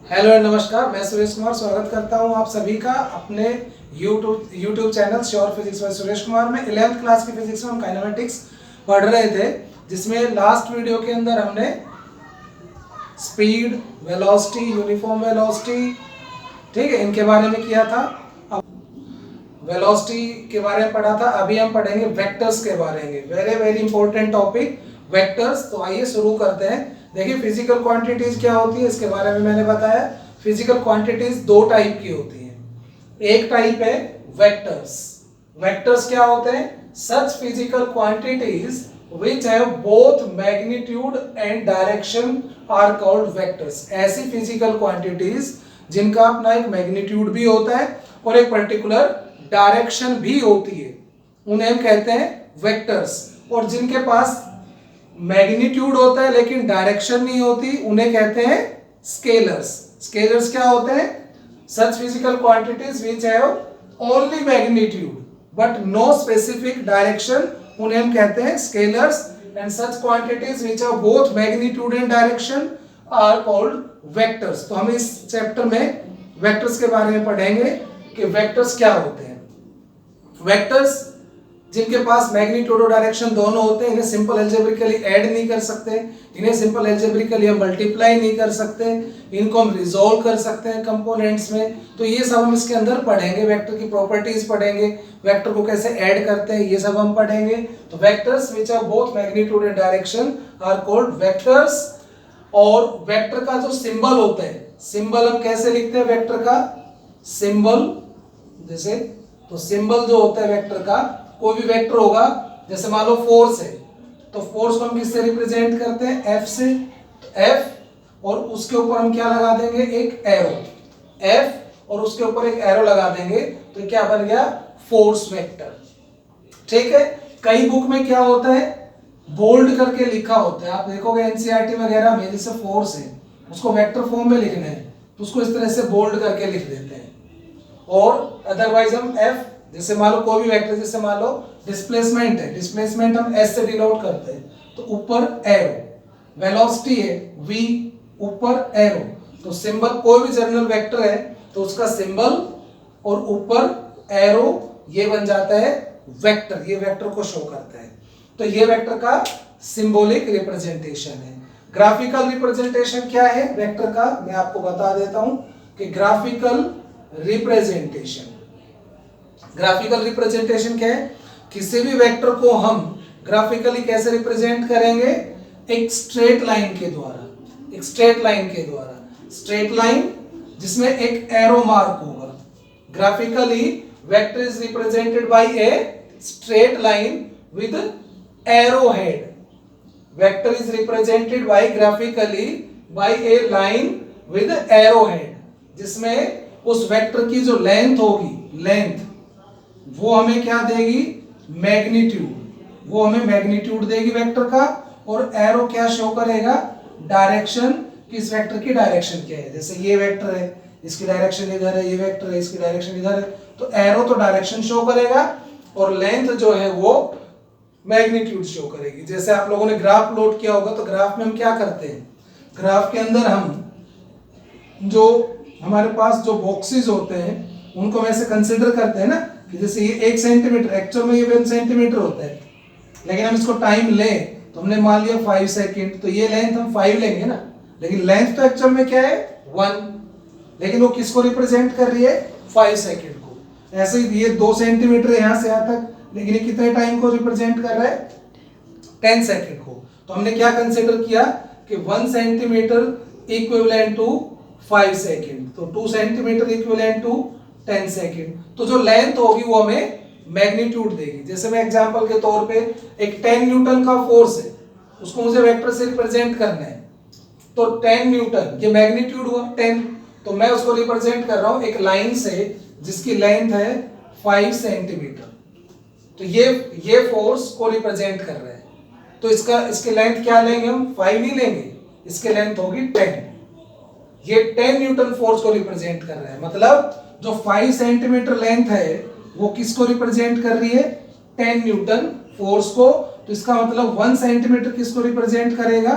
Hello and नमस्कार, मैं सुरेश कुमार स्वागत करता हूं आप सभी का अपने YouTube channel sure physics bye Suresh Kumar में। 11th क्लास की फिजिक्स में हम काइनेमेटिक्स पढ़ रहे थे, जिसमें लास्ट वीडियो के अंदर हमने स्पीड, वेलोसिटी, यूनिफॉर्म वेलोसिटी, ठीक है, इनके बारे में किया था। अब वेलोसिटी के बारे में पढ़ा था, अभी हम पढ़ेंगे वेक्टर्स के बारे में। Very very important topic vectors. तो आइए शुरू करते हैं। देखिए, फिजिकल क्वांटिटीज क्या होती है इसके बारे में मैंने बताया। फिजिकल क्वांटिटीज दो टाइप की होती हैं। एक टाइप है वेक्टर्स। वेक्टर्स क्या होते हैं? Such physical quantities which have both magnitude and direction are called vectors। ऐसी फिजिकल क्वांटिटीज जिनका अपना एक मैग्नीट्यूड भी होता है और एक पर्टिकुलर डायरेक्शन भी होती है, उन्हें हम कहते हैं वेक्टर्स। और जिनके पास मैग्नीट्यूड होता है लेकिन डायरेक्शन नहीं होती, उन्हें कहते हैं स्केलर्स। स्केलर्स क्या होते हैं? Such physical quantities which have only magnitude but no specific direction, उन्हें हम कहते हैं scalars. And such quantities which have both magnitude and direction are called vectors. तो हम इस चैप्टर में वेक्टर्स के बारे में पढ़ेंगे कि वेक्टर्स क्या होते हैं। वेक्टर्स जिनके पास मैग्नीट्यूड और डायरेक्शन दोनों होते हैं, इन्हें सिंपल अलजेब्रिकली ऐड नहीं कर सकते, इन्हें सिंपल अलजेब्रिकली हम मल्टीप्लाई नहीं कर सकते, इनको हम रिजोल्व कर सकते हैं कंपोनेंट्स में। तो ये सब हम इसके अंदर पढ़ेंगे। वेक्टर की प्रॉपर्टीज पढ़ेंगे, वेक्टर को कैसे ऐड करते हैं, ये सब हम पढ़ेंगे। तो vectors which have both magnitude and direction are called vectors. और वेक्टर का जो सिंबल होता है, सिंबल हम कैसे लिखते हैं वेक्टर का? सिंबल जैसे, तो सिंबल जो होता है वेक्टर का, कोई भी वेक्टर होगा, जैसे मान लो फोर्स है, तो फोर्स को हम किससे रिप्रेजेंट करते हैं? एफ से। तो एफ, और उसके ऊपर हम क्या लगा देंगे? एक एरो। एफ और उसके ऊपर एक एरो लगा देंगे तो क्या बन गया? Force vector. ठीक है। कई बुक में क्या होता है? बोल्ड करके लिखा होता है। आप देखोगे एनसीईआरटी वगैरह में, जैसे फोर्स है उसको वेक्टर फॉर्म में लिखना है तो उसको इस तरह से बोल्ड करके लिख देते हैं। और अदरवाइज हम एफ, जैसे मान लो कोई भी वेक्टर, जैसे मान लो डिस्प्लेसमेंट है, डिस्प्लेसमेंट हम एस से डिनोट करते हैं, तो ऊपर एरो। वेलोसिटी है वी, ऊपर एरो। तो सिंबल, कोई भी जर्नल वेक्टर है तो उसका सिंबल और ऊपर एरो, ये बन जाता है वेक्टर। ये वेक्टर को शो करता है। तो ये वेक्टर का सिंबॉलिक रिप्रेजेंटेशन है। ग्राफिकल रिप्रेजेंटेशन क्या है वेक्टर का? मैं आपको बता देता हूं कि ग्राफिकल रिप्रेजेंटेशन, ग्राफिकल रिप्रेजेंटेशन क्या है? किसी भी वेक्टर को हम ग्राफिकली कैसे रिप्रेजेंट करेंगे? एक स्ट्रेट लाइन के द्वारा। एक स्ट्रेट लाइन के द्वारा, स्ट्रेट लाइन जिसमें एक एरो मार्क होगा। Graphically vector is represented by a straight line with arrow head. Vector is represented by graphically by a line with arrow head, जिसमें उस वेक्टर की जो लेंथ होगी, लेंथ, वो हमें क्या देगी? मैग्नीट्यूड। वो हमें मैग्नीट्यूड देगी वेक्टर का। और एरो क्या शो करेगा? डायरेक्शन, किस वेक्टर की डायरेक्शन क्या है। जैसे ये वेक्टर है, इसकी डायरेक्शन इधर है, ये वेक्टर है, इसकी डायरेक्शन इधर है, तो एरो तो डायरेक्शन शो करेगा और लेंथ जो है वो मैग्नीट्यूड शो करेगी। जैसे आप लोगों ने ग्राफ प्लॉट किया होगा, तो ग्राफ में हम क्या करते हैं? ग्राफ के अंदर हम जो हमारे पास जो बॉक्सेस होते हैं उनको हम ऐसे कंसिडर करते हैं ना, कि जैसे ये 1 सेंटीमीटर, एक्चुअल में ये 1 सेंटीमीटर होता है, लेकिन हम इसको टाइम लें तो हमने मान लिया 5 सेकंड, तो ये लेंथ हम 5 लेंगे ना, लेकिन लेंथ तो एक्चुअल में क्या है? 1, लेकिन वो किसको रिप्रेजेंट कर रही है? 5 सेकंड को। ऐसे ही ये 2 सेंटीमीटर है यहाँ से यहाँ तक, लेकिन ये कितने टाइम को रिप्रेजेंट कर रहा है? 10 सेकंड को। तो हमने क्या कंसिडर किया कि 1 सेंटीमीटर इक्विवेलेंट टू 5 सेकंड, तो 2 सेंटीमीटर इक्विवेलेंट टू 10 सेकंड। तो जो लेंथ होगी वो हमें मैग्नीट्यूड देगी। जैसे मैं एग्जांपल के तौर पे एक 10 न्यूटन का फोर्स है, उसको मुझे वेक्टर से रिप्रेजेंट करना है, तो 10 न्यूटन ये मैग्नीट्यूड हुआ 10, तो मैं उसको रिप्रेजेंट कर रहा हूं एक लाइन से जिसकी लेंथ है 5 सेंटीमीटर। तो ये फोर्स को रिप्रेजेंट कर रहा है। तो इसकी लेंथ क्या लेंगे हम? 5 नहीं लेंगे, इसकी लेंथ होगी 10। ये 10 न्यूटन फोर्स को रिप्रेजेंट कर रहा है। मतलब जो 5 सेंटीमीटर लेंथ है वो किसको रिप्रेजेंट कर रही है? 10 न्यूटन फोर्स को। तो इसका मतलब 1 सेंटीमीटर किसको रिप्रेजेंट करेगा?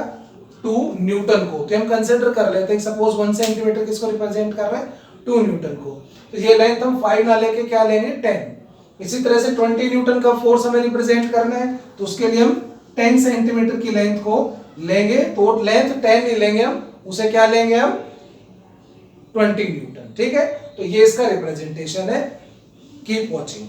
2 न्यूटन को। तो हम कंसिडर कर लेते हैं सपोज 1 सेंटीमीटर किसको रिप्रेजेंट कर रहा है, 2 न्यूटन को। तो ये लेंथ हम 5 ना लेके क्या लेंगे, 10। इसी तरह से 20 न्यूटन का फोर्स हमें रिप्रेजेंट करना है, तो उसके लिए हम 10 सेंटीमीटर की लेंथ को लेंगे। तो लेंथ 10 नहीं लेंगे हम, उसे क्या लेंगे हम, 20 न्यूटन। ठीक है, तो ये इसका रिप्रेजेंटेशन है। Keep watching.